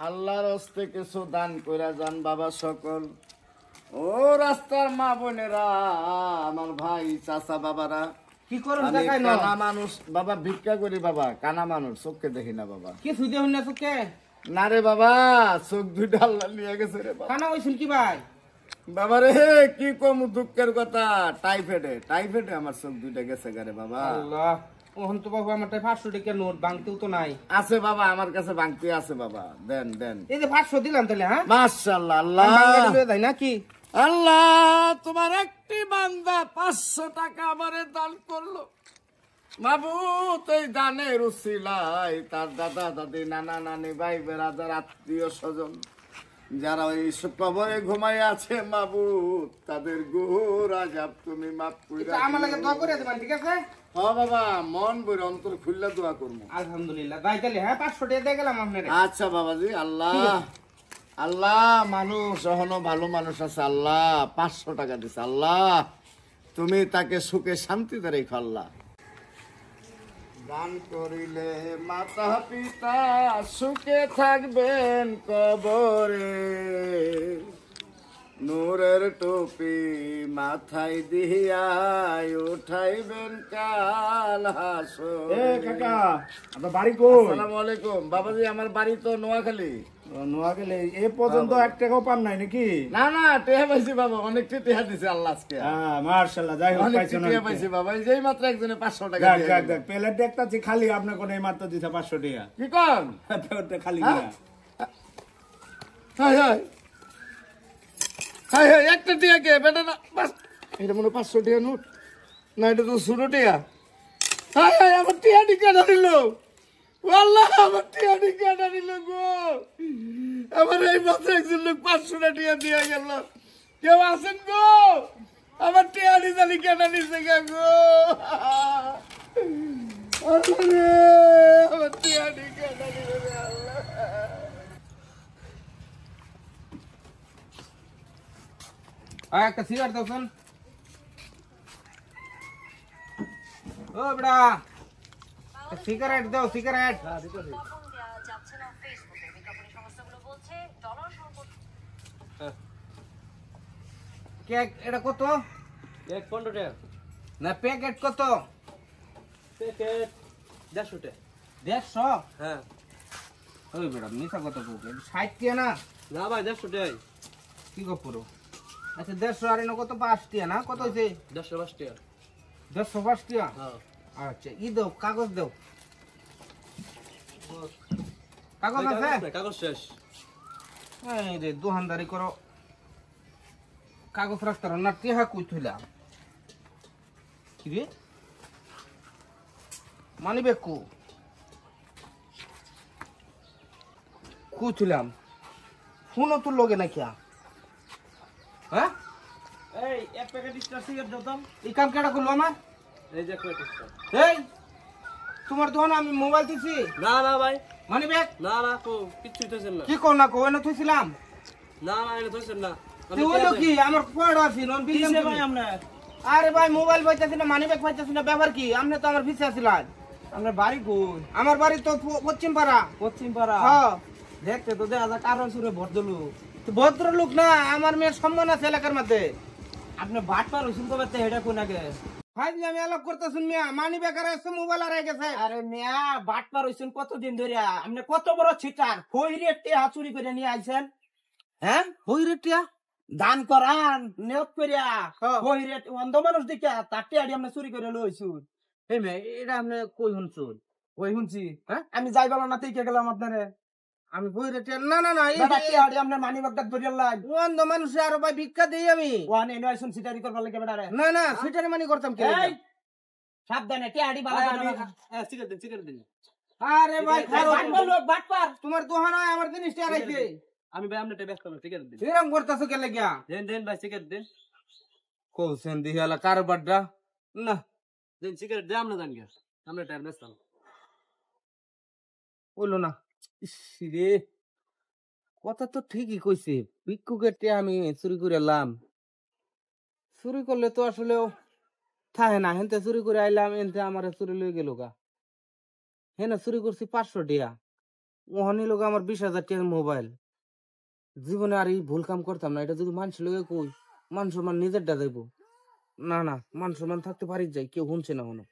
আল্লাহর হস্তে কিছু দান কইরা যান বাবা সকল। ও রাস্তার মা বোনেরা, আমার ভাই চাচা বাবারা, কি করুন আমি দেখাই না কানা মানুষ বাবা, ভিক্ষা করি বাবা, কানা মানুষ, চোখকে দেখি না বাবা। কি সুদে হইন না তোকে না রে বাবা, চোখ দুইটা আল্লাহ নিয়ে গেছে রে বাবা। কানা হইছিল কি ভাই? বাবা রে কি কম দুঃখের কথা, টাইফয়েডে আমার চোখ দুইটা গেছে গারে বাবা। আল্লাহ, ওহন তো বাবা আমার 500 টাকা নোট বাংতেও তো নাই। আছে বাবা, আমার কাছে বাংতি আছে বাবা, দেন দেন। এই যে 500 দিলাম তাহলে, হ্যাঁ মাশাআল্লাহ। আল্লাহ বাংলা দিলে তাই নাকি? আল্লাহ, তোমার একটি বান্দা 500 টাকা আমারে দান করলো। মাবুত, এই দানের উসিলায় তার দাদা দাদি, নানা নানি, ভাই বেরাদার, আত্মীয় স্বজন যারা ওই কবরে ঘুমাই আছে মাবুত, তাদের গুহর আযাব তুমি মাফ কইরা এটা আমার লাগে দোয়া করে দিবেন, ঠিক আছে? হ্যাঁ বাবা, মন ভরে অন্তর খুললা দোয়া করবো। আলহামদুলিল্লাহ, যাই তাহলে, হ্যাঁ 500 টাকা দিয়ে গেলাম আপনারে। আচ্ছা বাবাজি। আল্লাহ আল্লাহ, মানুষ এখনো ভালো মানুষ আছে, আল্লাহ 500 টাকা দিছে, আল্লাহ তুমি তাকে সুখে শান্তিতে রেখো। আল্লাহ দান করিলে মাতা পিতা সুখে থাকবেন কবরে, নূরের টুপি মাথায় দিয়া উঠাইবেন কাল হাসরে। কাকা, আপনার বাড়ি কই? আসসালামু আলাইকুম বাবাজি, আমার বাড়ি তো নোয়াখালী। নোয়াখালী। এ পর্যন্ত 1 টাকাও পান নাই নাকি? না না, টেহা পাইছি বাবা, অনেকটা টেহা দিছে আল্লাহ আজকে। হ্যাঁ, মাশাআল্লাহ, যাই হোক অনেকটা পাইছেন। টেহা পাইছি বাবা, এই যেই মাত্র একজনে 500 টাকা দেখ দিয়ে দেখ গেল। দেখ, প্লেট দেখতাছি খালি, আপনার কোন এই মাত্র দিছে 500 টাকা। কি কোন? প্লেটটা খালি হ্যাঁ? না। হাই হাই হাই হাই, একটা টিয়া কে বেটা না, বাস এটা মনে হয় 500 টাকা নোট না, এটা তো 16 টাকা। হাই হাই, আমার টিয়া কেনা দিল, আল্লাহ আমার টিয়া কেনা দিল গো। আমার এই মাত্র একজন লোক 500 টাকা দিয়ে গেল। কেউ আছেন গো? আমার টিয়া জানি কেনা দিছে গো। আল্লাহ রে, আমার টিয়া কেনা দিল রে আল্লাহ। একটা সিগারেট দাও শুন। ও বড়া, সিগারেট দাও, সিগারেট। কেক এটা কত? এক 15 টাকা। না প্যাকেট কত? প্যাকেট 150 টাকা। 150? হ্যাঁ। ওই বড়া মিছা কত কইছে? 60 টাকা না? না ভাই 150 টাকাই। কি গো পুরো? আচ্ছা 150 আর এনে কত? 5 টাকা না? কত হইছে? 150 টাকা। 150 টাকা? হ্যাঁ। আচ্ছা ই দাও, কাগজ দাও। কাগজ আছে? কাগজ শেষ। এই রে দোকানদারি করো, কাগজ রাখতে না, টেহা কই থইলাম? কি রে মানি ব্যাগ কই থইলাম? ফোনও তো লগে না কিয়া? হ্যাঁ, এই এক প্যাকেট স্টার সিগারেট দাও তো। এই কাম কেডা করলো আমার? এই যে এক প্যাকেট স্টার। এই তোমার দোকানে আমি মোবাইল দিছি, না না ভাই, মানি ব্যাগ না না কো কিচ্ছু থইছেন না। কি কর না কই না থইছিলাম? না না এটা থইছেন না। তুই হলো কি আমার পড়া আছে নন বিলিয়ন কিসে ভাই আমরা? আরে ভাই মোবাইল পাইতাছি না, মানি ব্যাগ পাইতাছি না, ব্যাপার কি? আপনি তো আমার পিছে আছিলেন। আমরা বাড়ি কই? আমার বাড়ি তো পশ্চিম পাড়া। পশ্চিম পাড়া। হ্যাঁ, দেখতে তো দেখা যায় কারণ সুরে ভর দিলু। ভদ্রলোক না, আমার মেয়ের সম্মান আছে এলাকার মধ্যে। আপনি বাট পার হইছেন কবে তে হেডা কোন আগে? ভাই আমি আলাপ করতেছুন মিয়া, মানি ব্যাগ আর আছে, মোবাইল আর গেছে। আরে মিয়া বাট পার হইছেন কতদিন ধরে? আপনি কত বড় ছিটার কইরে টিয়া চুরি করে নিয়ে আইছেন? হ্যাঁ, হই রে টিয়া দান করান নিয়ত করিয়া হ্যাঁ। কইরে অন্ধ মানুষ দেখিয়া তার টিয়াডি আমরা চুরি করে লইছুন। এই মে এটা আপনি কই শুনছুন? কই শুনছি? হ্যাঁ, আমি যাই বলা না থেকে গেলাম আপনারে। আমি বই রে টিয়া, না না না, এই দাদা টিয়াডি আমরা মানি বাগদাদ ধরিয়া লাই অন্ধ মানুষ আর ভাই ভিক্ষা দেই আমি। ওয়ান এনে আইছুন সিটারি করবার লাগে বেটারে। না না, সেটারে মানি করতাম কে? এই সাবধানে টিয়াডি বালা সিগারেট দিন। আরে ভাই খারো, বাটপার লোক বাটপার। তোমার দোকানে আমার জিনিস টিয়া রাখছে, আমি ভাই আপনার ব্যস্ত না, সিগারেট দিন। এরকম করতেছো কে লাগিয়া? দেন দেন ভাই সিগারেট দেন। কৌছেন দিহালা কারবারটা না দেন সিগারেট দে আমরা জান গিয়া। আমরা টাইম ব্যস্ত না। বললো না। ইস রে, কথা তো ঠিকই কইছে, ভিক্ষুকের টিয়া আমি চুরি করে এলাম। চুরি করলে তো আসলে থাকে না, হেনতে চুরি করে আইলাম, এনতে আমার চুরি লই গেল গা। হেন চুরি করছি 500 টিয়া, ওহানি লোক আমার 20,000 টাকার মোবাইল। জীবনে আর এই ভুল কাম করতাম না। এটা যদি মানুষ লোকে কই, মান সম্মান নিজেরটা দেবো। না না, মান সম্মান থাকতে পারি যাই, কেউ শুনছে না মনে।